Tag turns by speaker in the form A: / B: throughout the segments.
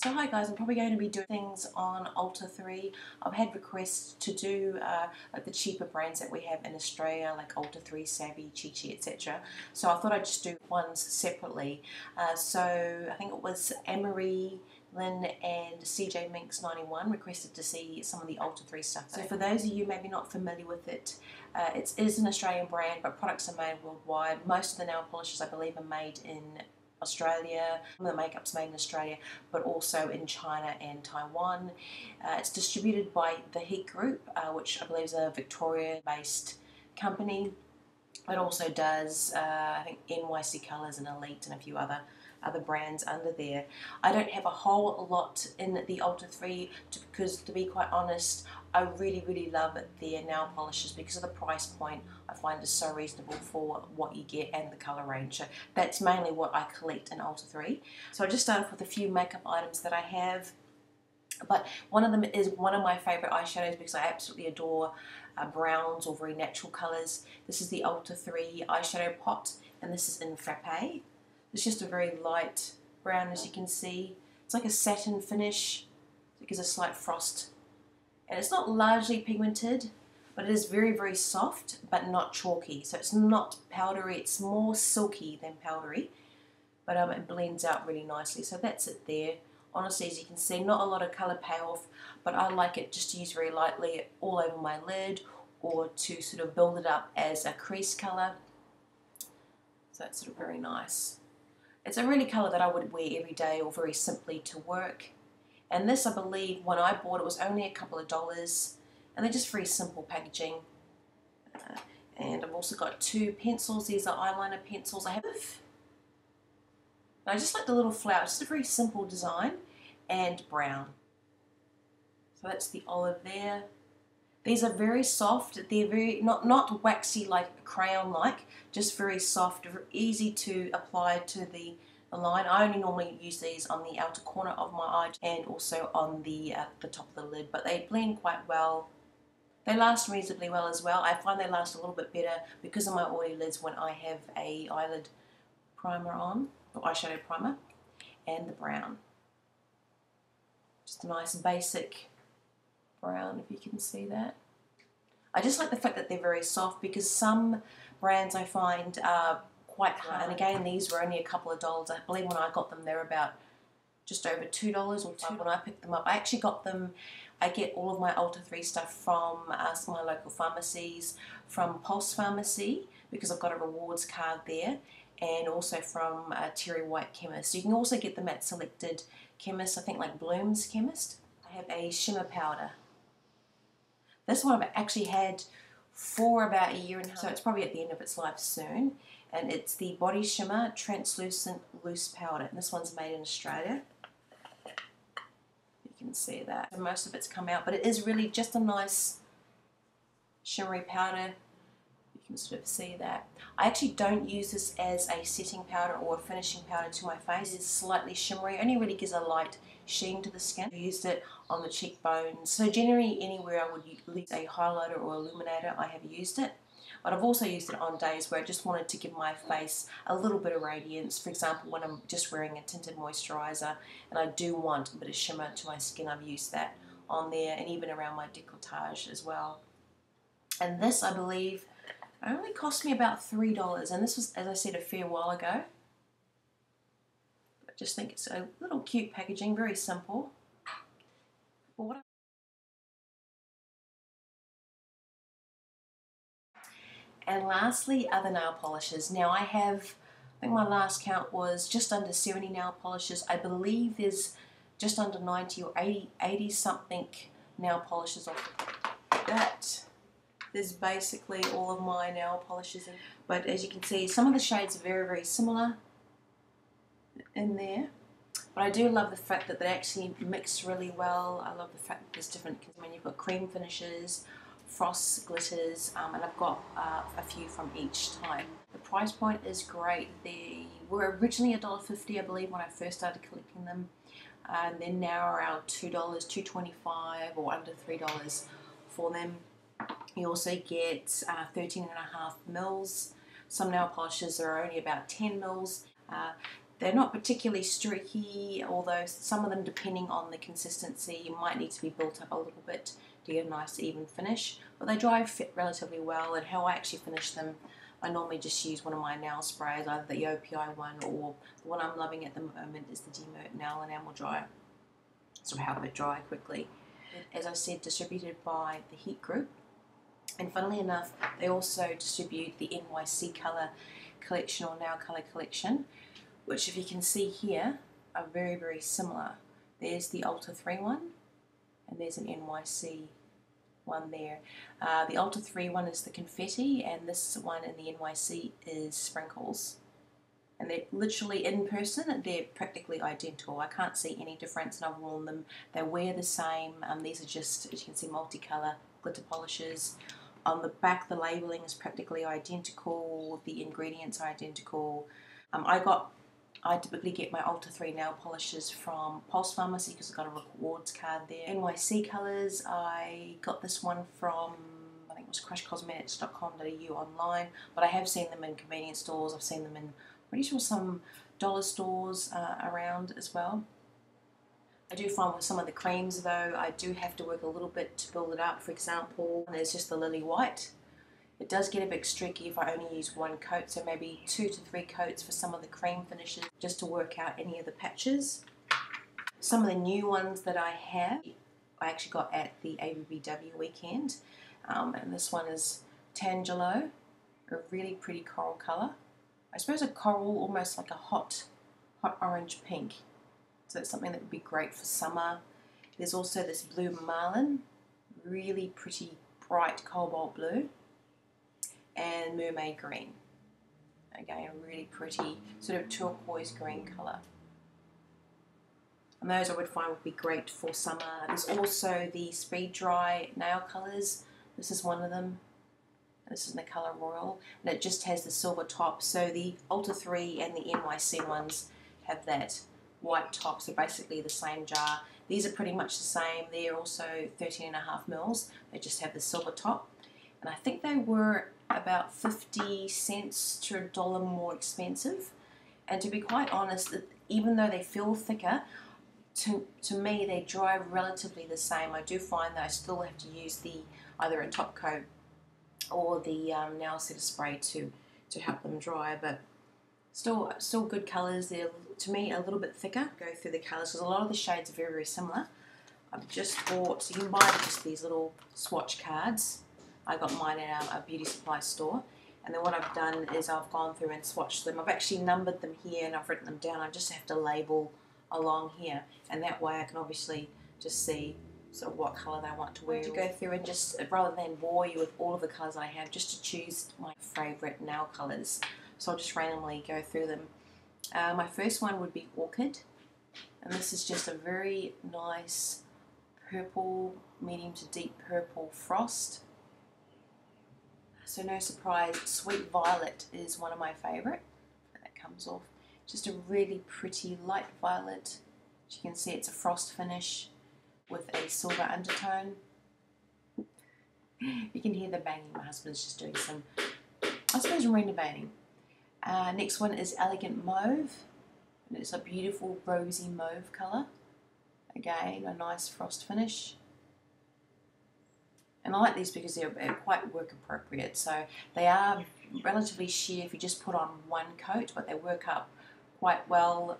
A: So hi guys, I'm probably going to be doing things on Ulta3. I've had requests to do like the cheaper brands that we have in Australia, like Ulta3, Savvy, Chi, etc. So I thought I'd just do ones separately. So I think it was AnneMarieLyn and CJ Minx91 requested to see some of the Ulta3 stuff. So for those of you maybe not familiar with it, it is an Australian brand, but products are made worldwide. Most of the nail polishes I believe are made in Australia, the makeup's made in Australia, but also in China and Taiwan. It's distributed by the Heat Group, which I believe is a Victoria-based company. It also does, I think, N.Y.C colours and Elite and a few other brands under there. I don't have a whole lot in the Ulta3 because, to be quite honest, I really love their nail polishes because of the price point. I find it so reasonable for what you get and the colour range. So that's mainly what I collect in Ulta3. So I just started off with a few makeup items that I have. But one of them is one of my favourite eyeshadows because I absolutely adore browns or very natural colours. This is the Ulta3 eyeshadow pot, and this is in Frappe. It's just a very light brown, as you can see. It's like a satin finish. It gives a slight frost. And it's not largely pigmented, but it is very soft, but not chalky. So it's not powdery, it's more silky than powdery. But it blends out really nicely. So that's it there. Honestly, as you can see, not a lot of colour payoff, but I like it just to use very lightly all over my lid or to sort of build it up as a crease colour. So that's sort of very nice. It's a really colour that I would wear every day or very simply to work. And this, I believe, when I bought it was only a couple of dollars, and they're just very simple packaging. And I've also got two pencils. These are eyeliner pencils. I just like the little flower, just a very simple design, and brown. So that's the olive there. These are very soft. They're very not waxy like crayon-like, just very soft, easy to apply to the line. I only normally use these on the outer corner of my eye and also on the top of the lid, but they blend quite well. They last reasonably well as well. I find they last a little bit better because of my oily lids when I have a eyelid primer on, or eyeshadow primer, and the brown. Just a nice basic brown, if you can see that. I just like the fact that they're very soft because some brands I find are quite hard. And again, these were only a couple of dollars. I believe when I got them, they're about just over $2 or $2 when I picked them up. I actually got them, I get all of my Ulta3 stuff from my local pharmacies, from Pulse Pharmacy, because I've got a rewards card there, and also from Terry White Chemist. You can also get them at selected chemists, I think like Bloom's Chemist. I have a shimmer powder. This one I've actually had for about a year and a half, so it's probably at the end of its life soon. And it's the Body Shimmer Translucent Loose Powder. And this one's made in Australia. You can see that. So most of it's come out, but it is really just a nice shimmery powder. You can sort of see that. I actually don't use this as a setting powder or a finishing powder to my face. It's slightly shimmery. It only really gives a light sheen to the skin. I used it on the cheekbones. So generally anywhere I would use a highlighter or illuminator, I have used it. But I've also used it on days where I just wanted to give my face a little bit of radiance. For example, when I'm just wearing a tinted moisturiser and I do want a bit of shimmer to my skin, I've used that on there, and even around my décolletage as well. And this, I believe, only cost me about $3, and this was, as I said, a fair while ago. I just think it's a little cute packaging, very simple. And lastly, other nail polishes. Now I have, I think my last count was just under 70 nail polishes. I believe there's just under 90 or 80 something nail polishes off that. There's basically all of my nail polishes in. But as you can see, some of the shades are very similar in there. But I do love the fact that they actually mix really well. I love the fact that there's different, I mean, you've got cream finishes, frost, glitters, and I've got a few from each type. The price point is great. They were originally $1.50, I believe, when I first started collecting them. And they're now around $2, $2.25 or under $3 for them. You also get 13.5 mils. Some nail polishes are only about 10 mils. They're not particularly streaky, although some of them, depending on the consistency, might need to be built up a little bit to get a nice even finish. But they dry fit relatively well, and how I actually finish them, I normally just use one of my nail sprays, either the OPI one or the one I'm loving at the moment is the Demert Nail Enamel Dryer. So help it dry quickly. As I said, distributed by the Heat Group. And funnily enough, they also distribute the N.Y.C colour collection or nail colour collection, which if you can see here are very, very similar. There's the Ulta3 one, and there's an N.Y.C one there. The Ulta3 one is the Confetti, and this one in the N.Y.C is Sprinkles. And they're literally, in person, they're practically identical. I can't see any difference, and I've worn them. They wear the same. These are just, as you can see, multicolour glitter polishes. On the back, the labelling is practically identical. The ingredients are identical. I typically get my Ulta3 nail polishes from Pulse Pharmacy because I've got a rewards card there. N.Y.C colours, I got this one from, I think it was crushcosmetics.com.au online, but I have seen them in convenience stores. I've seen them in, pretty sure, some dollar stores around as well. I do find with some of the creams though, I do have to work a little bit to build it up. For example, there's just the Lily White. It does get a bit streaky if I only use one coat, so maybe 2 to 3 coats for some of the cream finishes just to work out any of the patches. Some of the new ones that I have, I actually got at the ABBW weekend, and this one is Tangelo, a really pretty coral colour. I suppose a coral, almost like a hot orange pink. So it's something that would be great for summer. There's also this blue Marlin, really pretty bright cobalt blue, and Mermaid Green. Again, a really pretty sort of turquoise green colour. And those I would find would be great for summer. There's also the Speed Dry nail colours. This is one of them. This is in the colour Royal, and it just has the silver top. So the Ulta3 and the N.Y.C ones have that white top, so basically the same jar. These are pretty much the same. They're also 13.5 mils. They just have the silver top, and I think they were about 50 cents to $1 more expensive. And to be quite honest, even though they feel thicker, to me they dry relatively the same. I do find that I still have to use either a top coat or the nail setter spray to help them dry, but still good colours. They're, to me, a little bit thicker. Go through the colours because a lot of the shades are very, very similar. I've just bought, so you can buy just these little swatch cards. I got mine at a beauty supply store, and then what I've done is I've gone through and swatched them. I've actually numbered them here and I've written them down. I just have to label along here, and that way I can obviously just see sort of what colour they want to wear. To go through and just, rather than bore you with all of the colours I have, just to choose my favourite nail colours. So I'll just randomly go through them. My first one would be Orchid, and this is just a very nice purple, medium to deep purple frost. So no surprise, Sweet Violet is one of my favourite. That comes off. Just a really pretty light violet. As you can see, it's a frost finish with a silver undertone. You can hear the banging. My husband's just doing some, I suppose, renovating. Next one is Elegant Mauve, and it's a beautiful rosy mauve colour. Again, a nice frost finish. And I like these because they're quite work appropriate. So they are relatively sheer if you just put on one coat, but they work up quite well.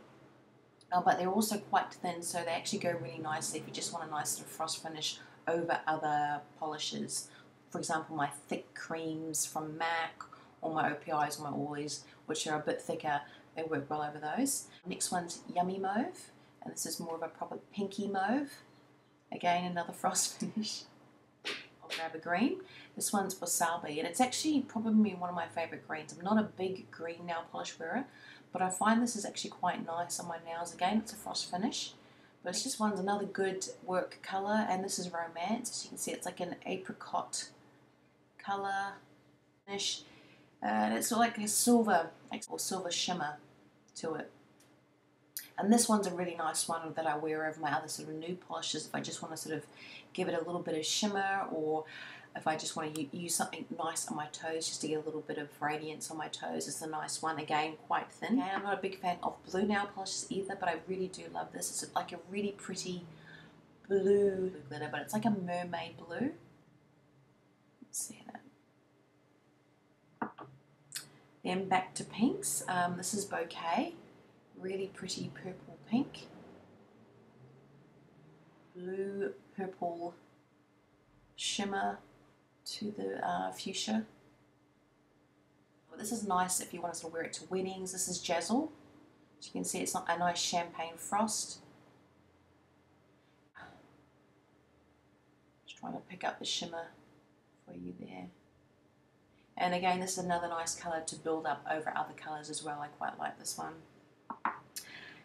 A: But they're also quite thin, so they actually go really nicely if you just want a nice sort of frost finish over other polishes. For example, my thick creams from MAC, or my OPIs or my oilies, which are a bit thicker, they work well over those. Next one's Yummy Mauve, and this is more of a proper pinky mauve. Again, another frost finish. I'll grab a green. This one's Wasabi, and it's actually probably one of my favourite greens. I'm not a big green nail polish wearer, but I find this is actually quite nice on my nails. Again, it's a frost finish, but it's just one's another good work colour, and this is Romance. As you can see, it's like an apricot colour finish. And it's like a silver or silver shimmer to it. And this one's a really nice one that I wear over my other sort of nude polishes if I just want to sort of give it a little bit of shimmer, or if I just want to use something nice on my toes, just to get a little bit of radiance on my toes, it's a nice one. Again, quite thin. Okay, I'm not a big fan of blue nail polishes either, but I really do love this. It's like a really pretty blue glitter, but it's like a mermaid blue. Let's see that. Then back to pinks. This is Bouquet. Really pretty purple pink. Blue, purple, shimmer to the fuchsia. Well, this is nice if you want to sort of wear it to weddings. This is Jazzle. As you can see, it's not a nice champagne frost. Just trying to pick up the shimmer for you there. And again, this is another nice colour to build up over other colours as well. I quite like this one.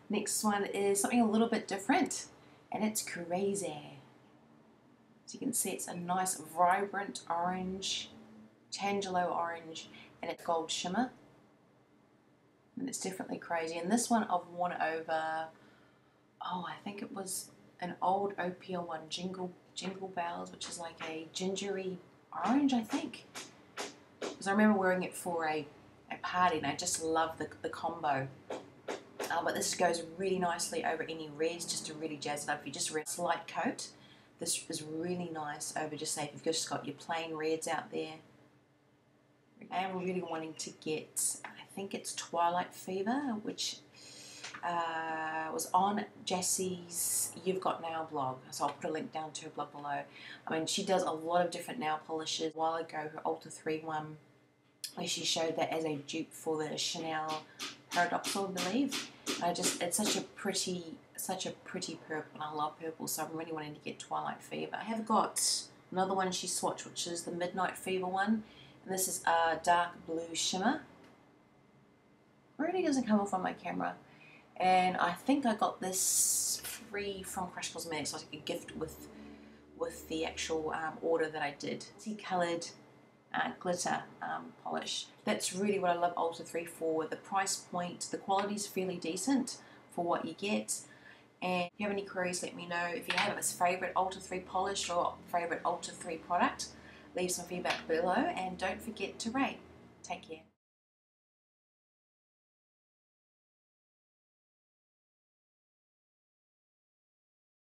A: Next one is something a little bit different, and it's Crazy. As you can see, it's a nice vibrant orange, Tangelo orange, and it's gold shimmer. And it's definitely crazy. And this one I've worn over, I think it was an old OPL one, Jingle Bells, which is like a gingery orange, I think. Because I remember wearing it for a party, and I just love the combo. But this goes really nicely over any reds, just to really jazz it up. If you just wear a slight coat, this is really nice over, just say if you've just got your plain reds out there. I am really wanting to get, I think it's Twilight Fever, which was on Jesse's You've Got Nail blog, so I'll put a link down to her blog below. I mean, she does a lot of different nail polishes. A while ago, her Ulta3 one, where she showed that as a dupe for the Chanel Paradoxal, I believe. It's such a pretty purple, and I love purple, so I'm really wanting to get Twilight Fever. I have got another one she swatched, which is the Midnight Fever one, and this is a dark blue shimmer. It really doesn't come off on my camera, and I think I got this free from Crush Cosmetics, like a gift with the actual order that I did. Multi-coloured glitter polish. That's really what I love Ulta3 for. The price point, the quality is fairly decent for what you get. And if you have any queries, let me know. If you have a favourite Ulta3 polish or favourite Ulta3 product, leave some feedback below, and don't forget to rate. Take care.